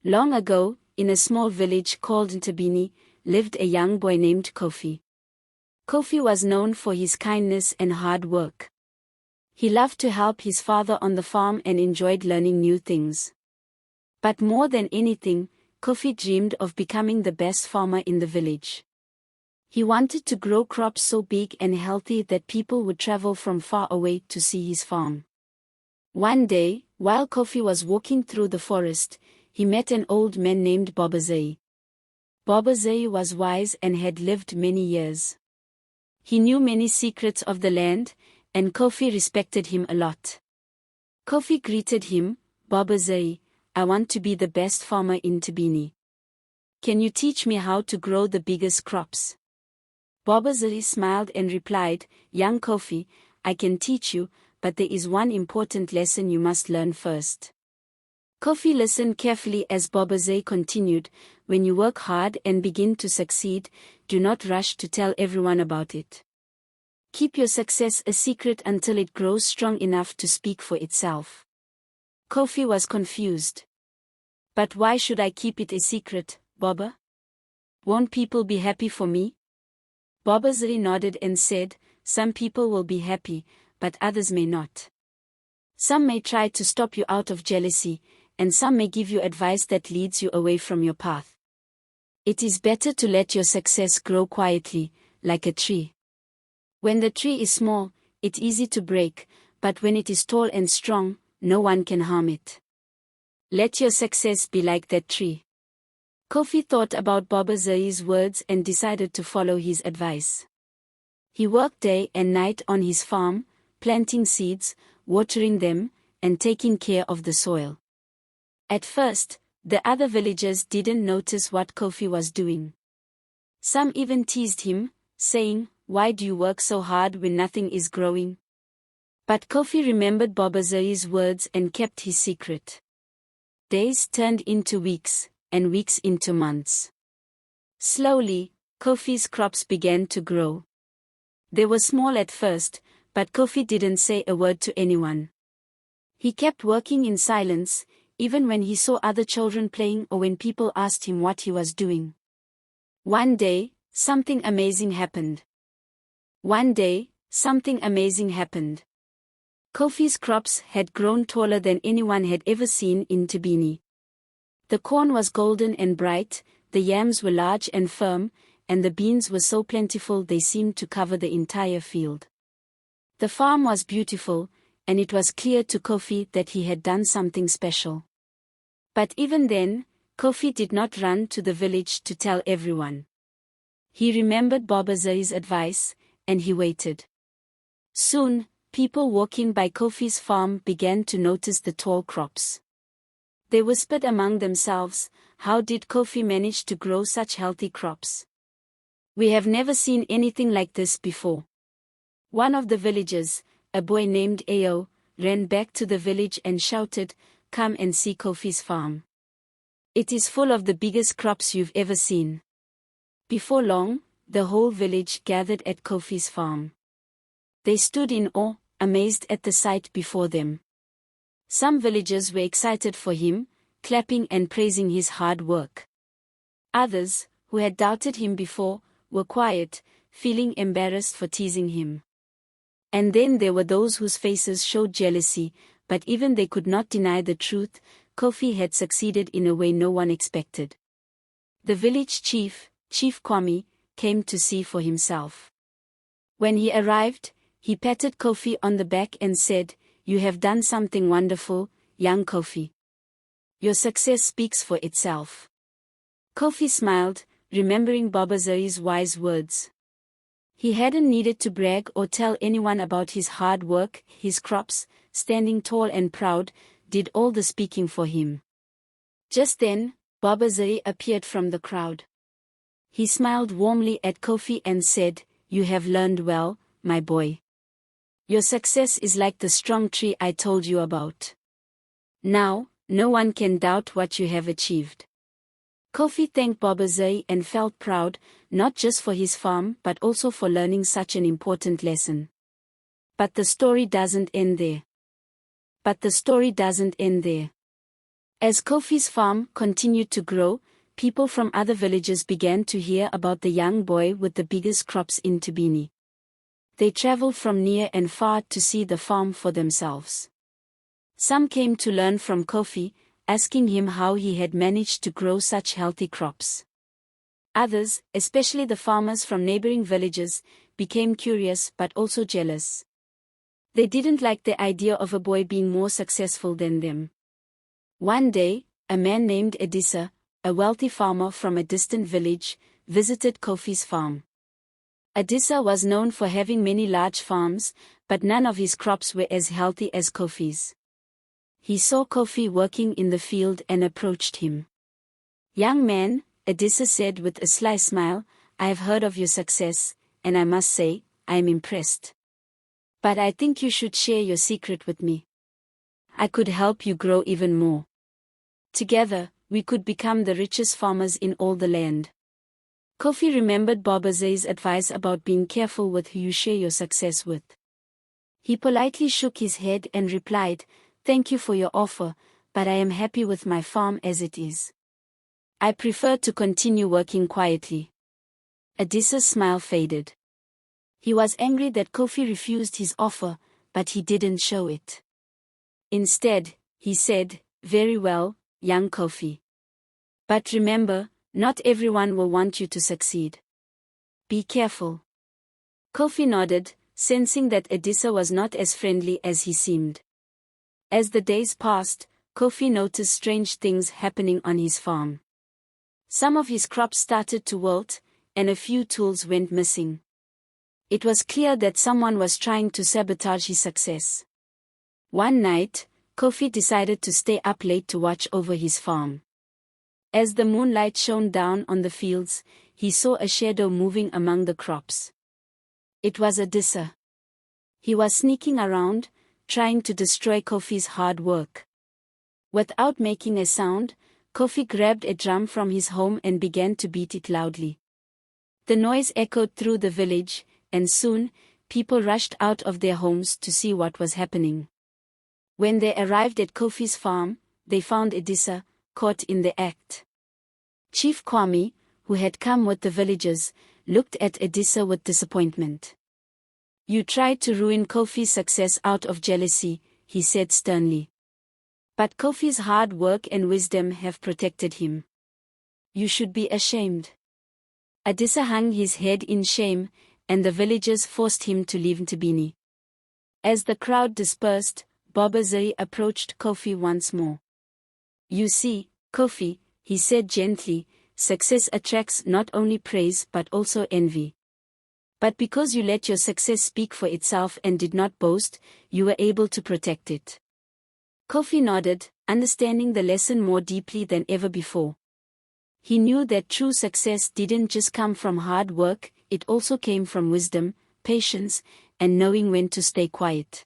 Long ago, in a small village called Ntebeni, lived a young boy named Kofi. Kofi was known for his kindness and hard work. He loved to help his father on the farm and enjoyed learning new things. But more than anything, Kofi dreamed of becoming the best farmer in the village. He wanted to grow crops so big and healthy that people would travel from far away to see his farm. One day, while Kofi was walking through the forest, he met an old man named Bobazai. Bobazai was wise and had lived many years. He knew many secrets of the land, and Kofi respected him a lot. Kofi greeted him, "Bobazai, I want to be the best farmer in Ntebeni. Can you teach me how to grow the biggest crops?" Bobazai smiled and replied, "Young Kofi, I can teach you, but there is one important lesson you must learn first." Kofi listened carefully as Bobazai continued, "When you work hard and begin to succeed, do not rush to tell everyone about it. Keep your success a secret until it grows strong enough to speak for itself." Kofi was confused. "But why should I keep it a secret, Boba? Won't people be happy for me?" Bobazai nodded and said, "Some people will be happy, but others may not. Some may try to stop you out of jealousy, and some may give you advice that leads you away from your path. It is better to let your success grow quietly, like a tree. When the tree is small, it's easy to break, but when it is tall and strong, no one can harm it. Let your success be like that tree." Kofi thought about Bobazai's words and decided to follow his advice. He worked day and night on his farm, planting seeds, watering them, and taking care of the soil. At first, the other villagers didn't notice what Kofi was doing. Some even teased him, saying, "Why do you work so hard when nothing is growing?" But Kofi remembered Bobazai's words and kept his secret. Days turned into weeks, and weeks into months. Slowly, Kofi's crops began to grow. They were small at first, but Kofi didn't say a word to anyone. He kept working in silence, even when he saw other children playing or when people asked him what he was doing. One day, something amazing happened. Kofi's crops had grown taller than anyone had ever seen in Ntebeni. The corn was golden and bright, the yams were large and firm, and the beans were so plentiful they seemed to cover the entire field. The farm was beautiful, and it was clear to Kofi that he had done something special. But even then, Kofi did not run to the village to tell everyone. He remembered Bobazai's advice, and he waited. Soon, people walking by Kofi's farm began to notice the tall crops. They whispered among themselves, "How did Kofi manage to grow such healthy crops? We have never seen anything like this before." One of the villagers, a boy named Ao, ran back to the village and shouted, "Come and see Kofi's farm. It is full of the biggest crops you've ever seen." Before long, the whole village gathered at Kofi's farm. They stood in awe, amazed at the sight before them. Some villagers were excited for him, clapping and praising his hard work. Others, who had doubted him before, were quiet, feeling embarrassed for teasing him. And then there were those whose faces showed jealousy, but even they could not deny the truth. Kofi had succeeded in a way no one expected. The village chief, Chief Kwame, came to see for himself. When he arrived, he patted Kofi on the back and said, "You have done something wonderful, young Kofi. Your success speaks for itself." Kofi smiled, remembering Bobazai's wise words. He hadn't needed to brag or tell anyone about his hard work. His crops, standing tall and proud, did all the speaking for him. Just then, Bobazai appeared from the crowd. He smiled warmly at Kofi and said, "You have learned well, my boy. Your success is like the strong tree I told you about. Now, no one can doubt what you have achieved." Kofi thanked Bobazai and felt proud, not just for his farm but also for learning such an important lesson. But the story doesn't end there. As Kofi's farm continued to grow, people from other villages began to hear about the young boy with the biggest crops in Thabini. They traveled from near and far to see the farm for themselves. Some came to learn from Kofi, asking him how he had managed to grow such healthy crops. Others, especially the farmers from neighboring villages, became curious but also jealous. They didn't like the idea of a boy being more successful than them. One day, a man named Edisa, a wealthy farmer from a distant village, visited Kofi's farm. Edisa was known for having many large farms, but none of his crops were as healthy as Kofi's. He saw Kofi working in the field and approached him. "Young man," Edisa said with a sly smile, "I have heard of your success, and I must say, I am impressed. But I think you should share your secret with me. I could help you grow even more. Together, we could become the richest farmers in all the land." Kofi remembered Bobaze's advice about being careful with who you share your success with. He politely shook his head and replied, "Thank you for your offer, but I am happy with my farm as it is. I prefer to continue working quietly." Edisa's smile faded. He was angry that Kofi refused his offer, but he didn't show it. Instead, he said, "Very well, young Kofi. But remember, not everyone will want you to succeed. Be careful." Kofi nodded, sensing that Edisa was not as friendly as he seemed. As the days passed, Kofi noticed strange things happening on his farm. Some of his crops started to wilt, and a few tools went missing. It was clear that someone was trying to sabotage his success. One night, Kofi decided to stay up late to watch over his farm. As the moonlight shone down on the fields, he saw a shadow moving among the crops. It was Edisa. He was sneaking around, trying to destroy Kofi's hard work. Without making a sound, Kofi grabbed a drum from his home and began to beat it loudly. The noise echoed through the village, and soon, people rushed out of their homes to see what was happening. When they arrived at Kofi's farm, they found Edisa, caught in the act. Chief Kwame, who had come with the villagers, looked at Edisa with disappointment. "You tried to ruin Kofi's success out of jealousy," he said sternly. "But Kofi's hard work and wisdom have protected him. You should be ashamed." Edisa hung his head in shame, and the villagers forced him to leave Thabini. As the crowd dispersed, Bobaze approached Kofi once more. "You see, Kofi," he said gently, "success attracts not only praise but also envy. But because you let your success speak for itself and did not boast, you were able to protect it." Kofi nodded, understanding the lesson more deeply than ever before. He knew that true success didn't just come from hard work, it also came from wisdom, patience, and knowing when to stay quiet.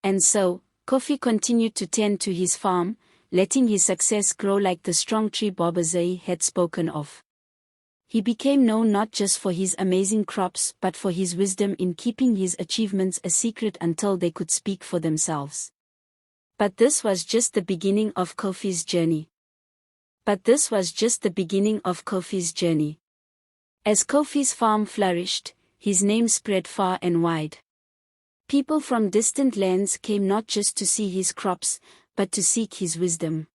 And so, Kofi continued to tend to his farm, letting his success grow like the strong tree Bobaze had spoken of. He became known not just for his amazing crops but for his wisdom in keeping his achievements a secret until they could speak for themselves. But this was just the beginning of Kofi's journey. As Kofi's farm flourished, his name spread far and wide. People from distant lands came not just to see his crops, but to seek his wisdom.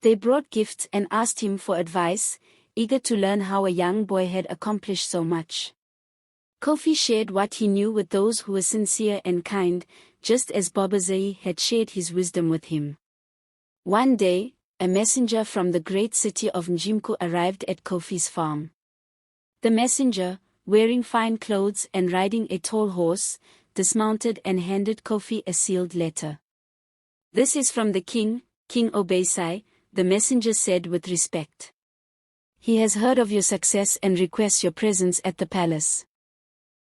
They brought gifts and asked him for advice, eager to learn how a young boy had accomplished so much. Kofi shared what he knew with those who were sincere and kind, just as Bobaze had shared his wisdom with him. One day, a messenger from the great city of Njimku arrived at Kofi's farm. The messenger, wearing fine clothes and riding a tall horse, dismounted and handed Kofi a sealed letter. "This is from the king, King Obesai," the messenger said with respect. "He has heard of your success and requests your presence at the palace."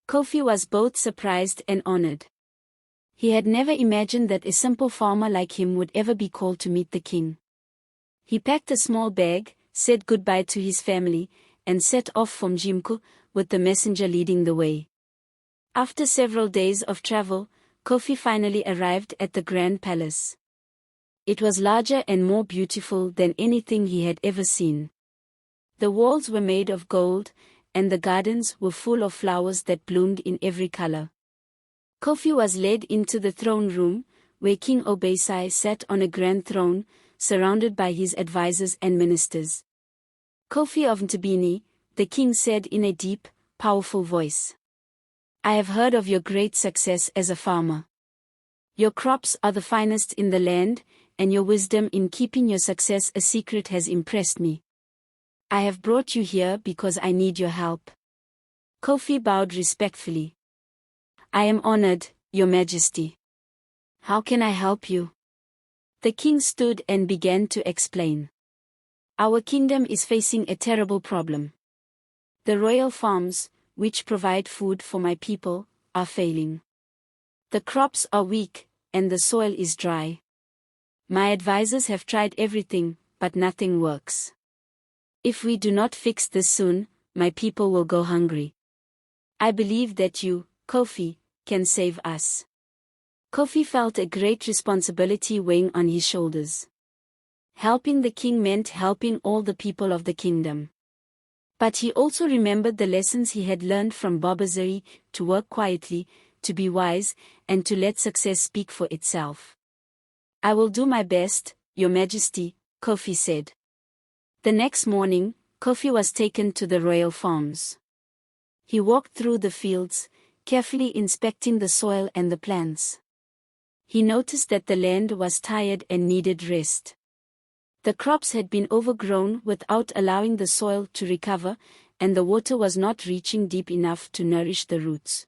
Kofi was both surprised and honored. He had never imagined that a simple farmer like him would ever be called to meet the king. He packed a small bag, said goodbye to his family, and set off from Njimku, with the messenger leading the way. After several days of travel, Kofi finally arrived at the Grand Palace. It was larger and more beautiful than anything he had ever seen. The walls were made of gold, and the gardens were full of flowers that bloomed in every color. Kofi was led into the throne room, where King Obesai sat on a grand throne, surrounded by his advisors and ministers. "Kofi of Ntebeni," the king said in a deep, powerful voice. "I have heard of your great success as a farmer. Your crops are the finest in the land, and your wisdom in keeping your success a secret has impressed me. I have brought you here because I need your help." Kofi bowed respectfully. "I am honored, Your Majesty. How can I help you?" The king stood and began to explain. "Our kingdom is facing a terrible problem. The royal farms, which provide food for my people, are failing. The crops are weak, and the soil is dry. My advisors have tried everything, but nothing works. If we do not fix this soon, my people will go hungry. I believe that you, Kofi, can save us." Kofi felt a great responsibility weighing on his shoulders. Helping the king meant helping all the people of the kingdom. But he also remembered the lessons he had learned from Bobazeri: to work quietly, to be wise, and to let success speak for itself. "I will do my best, Your Majesty," Kofi said. The next morning, Kofi was taken to the royal farms. He walked through the fields, carefully inspecting the soil and the plants. He noticed that the land was tired and needed rest. The crops had been overgrown without allowing the soil to recover, and the water was not reaching deep enough to nourish the roots.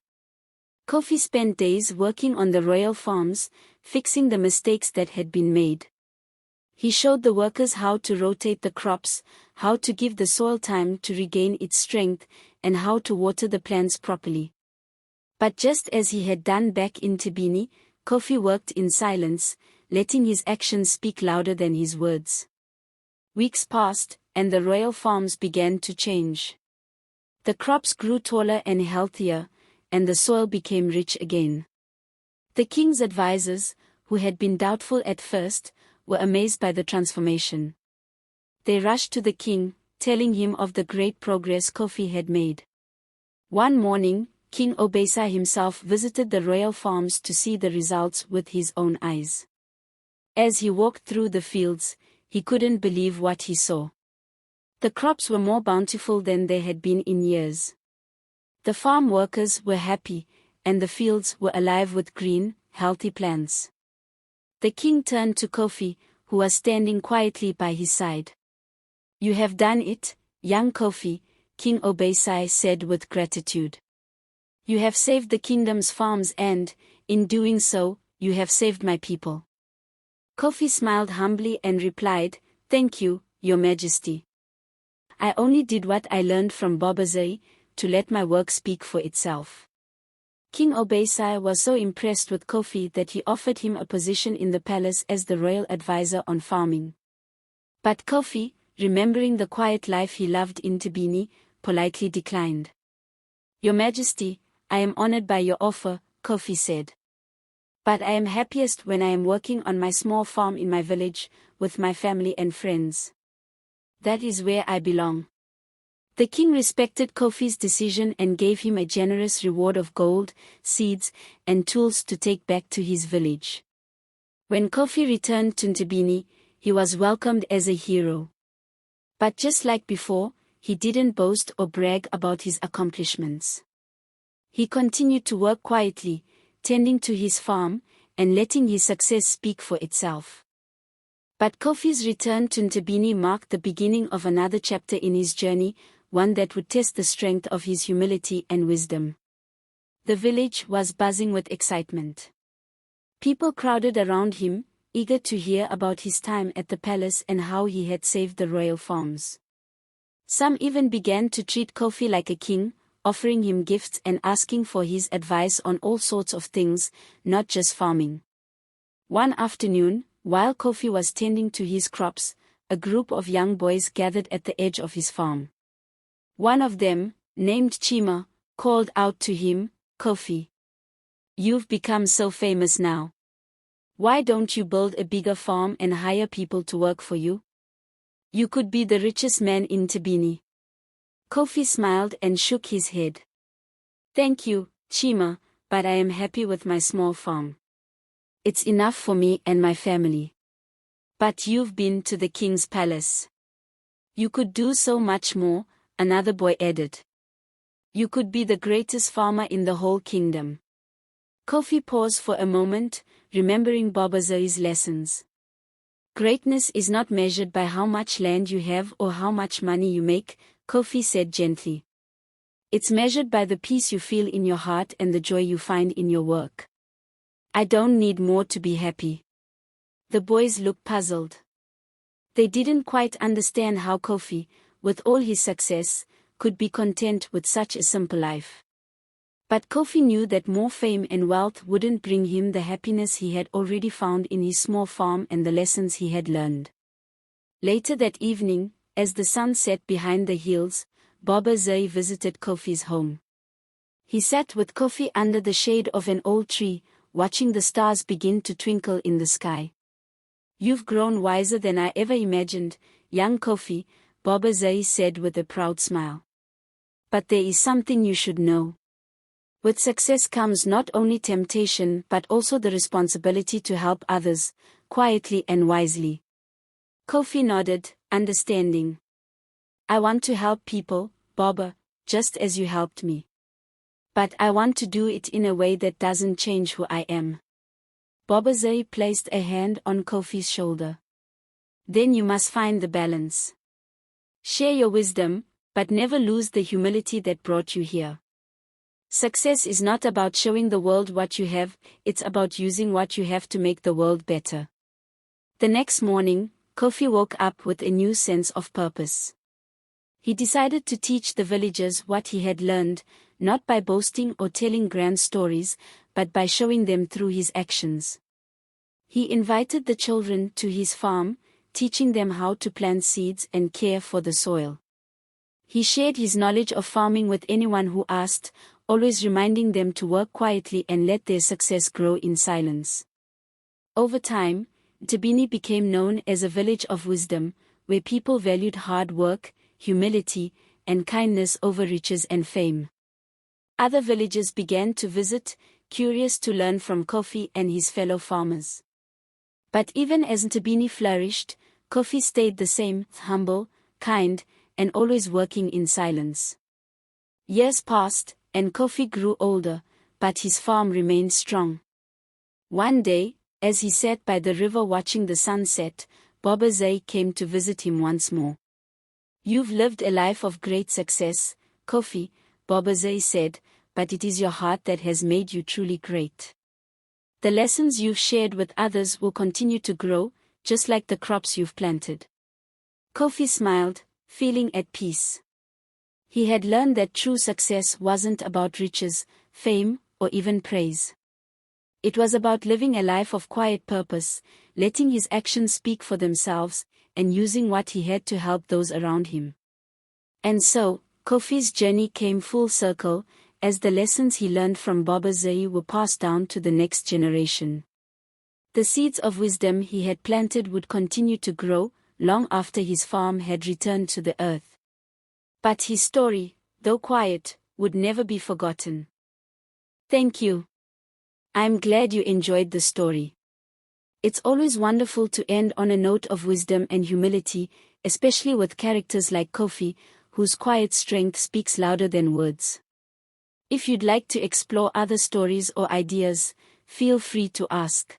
Kofi spent days working on the royal farms, fixing the mistakes that had been made. He showed the workers how to rotate the crops, how to give the soil time to regain its strength, and how to water the plants properly. But just as he had done back in Ntebeni, Kofi worked in silence, letting his actions speak louder than his words. Weeks passed, and the royal farms began to change. The crops grew taller and healthier, and the soil became rich again. The king's advisors, who had been doubtful at first, were amazed by the transformation. They rushed to the king, telling him of the great progress Kofi had made. One morning, King Obesai himself visited the royal farms to see the results with his own eyes. As he walked through the fields, he couldn't believe what he saw. The crops were more bountiful than they had been in years. The farm workers were happy, and the fields were alive with green, healthy plants. The king turned to Kofi, who was standing quietly by his side. "You have done it, young Kofi," King Obesai said with gratitude. "You have saved the kingdom's farms and, in doing so, you have saved my people." Kofi smiled humbly and replied, "Thank you, Your Majesty. I only did what I learned from Bobazeri, to let my work speak for itself." King Obesai was so impressed with Kofi that he offered him a position in the palace as the royal advisor on farming. But Kofi, remembering the quiet life he loved in Ntebeni, politely declined. "Your Majesty, I am honored by your offer," Kofi said. "But I am happiest when I am working on my small farm in my village, with my family and friends. That is where I belong." The king respected Kofi's decision and gave him a generous reward of gold, seeds, and tools to take back to his village. When Kofi returned to Ntebeni, he was welcomed as a hero. But just like before, he didn't boast or brag about his accomplishments. He continued to work quietly, tending to his farm, and letting his success speak for itself. But Kofi's return to Ntebeni marked the beginning of another chapter in his journey, one that would test the strength of his humility and wisdom. The village was buzzing with excitement. People crowded around him, eager to hear about his time at the palace and how he had saved the royal farms. Some even began to treat Kofi like a king, offering him gifts and asking for his advice on all sorts of things, not just farming. One afternoon, while Kofi was tending to his crops, a group of young boys gathered at the edge of his farm. One of them, named Chima, called out to him, "Kofi, you've become so famous now. Why don't you build a bigger farm and hire people to work for you? You could be the richest man in Nthabeni. Kofi smiled and shook his head. Thank you, Chima, but I am happy with my small farm. It's enough for me and my family. But you've been to the king's palace. You could do so much more, another boy added. You could be the greatest farmer in the whole kingdom. Kofi paused for a moment, remembering Bobozoi's lessons. Greatness is not measured by how much land you have or how much money you make, Kofi said gently. It's measured by the peace you feel in your heart and the joy you find in your work. I don't need more to be happy. The boys looked puzzled. They didn't quite understand how Kofi, with all his success, could be content with such a simple life. But Kofi knew that more fame and wealth wouldn't bring him the happiness he had already found in his small farm and the lessons he had learned. Later that evening, as the sun set behind the hills, Bobozoe visited Kofi's home. He sat with Kofi under the shade of an old tree, watching the stars begin to twinkle in the sky. You've grown wiser than I ever imagined, young Kofi, Bobozoe said with a proud smile. But there is something you should know. With success comes not only temptation but also the responsibility to help others, quietly and wisely. Kofi nodded, understanding. I want to help people, Bobo, just as you helped me. But I want to do it in a way that doesn't change who I am. Bobozoe placed a hand on Kofi's shoulder. Then you must find the balance. Share your wisdom, but never lose the humility that brought you here. Success is not about showing the world what you have, it's about using what you have to make the world better. The next morning, Kofi woke up with a new sense of purpose. He decided to teach the villagers what he had learned, not by boasting or telling grand stories, but by showing them through his actions. He invited the children to his farm, teaching them how to plant seeds and care for the soil. He shared his knowledge of farming with anyone who asked, always reminding them to work quietly and let their success grow in silence. Over time, Nthabeni became known as a village of wisdom, where people valued hard work, humility, and kindness over riches and fame. Other villagers began to visit, curious to learn from Kofi and his fellow farmers. But even as Nthabeni flourished, Kofi stayed the same, humble, kind, and always working in silence. Years passed, and Kofi grew older, but his farm remained strong. One day, as he sat by the river watching the sunset, Bobozoe came to visit him once more. You've lived a life of great success, Kofi, Bobozoe said, but it is your heart that has made you truly great. The lessons you've shared with others will continue to grow, just like the crops you've planted. Kofi smiled, feeling at peace. He had learned that true success wasn't about riches, fame, or even praise. It was about living a life of quiet purpose, letting his actions speak for themselves, and using what he had to help those around him. And so, Kofi's journey came full circle, as the lessons he learned from Bobozoe were passed down to the next generation. The seeds of wisdom he had planted would continue to grow, long after his farm had returned to the earth. But his story, though quiet, would never be forgotten. Thank you. I'm glad you enjoyed the story. It's always wonderful to end on a note of wisdom and humility, especially with characters like Kofi, whose quiet strength speaks louder than words. If you'd like to explore other stories or ideas, feel free to ask.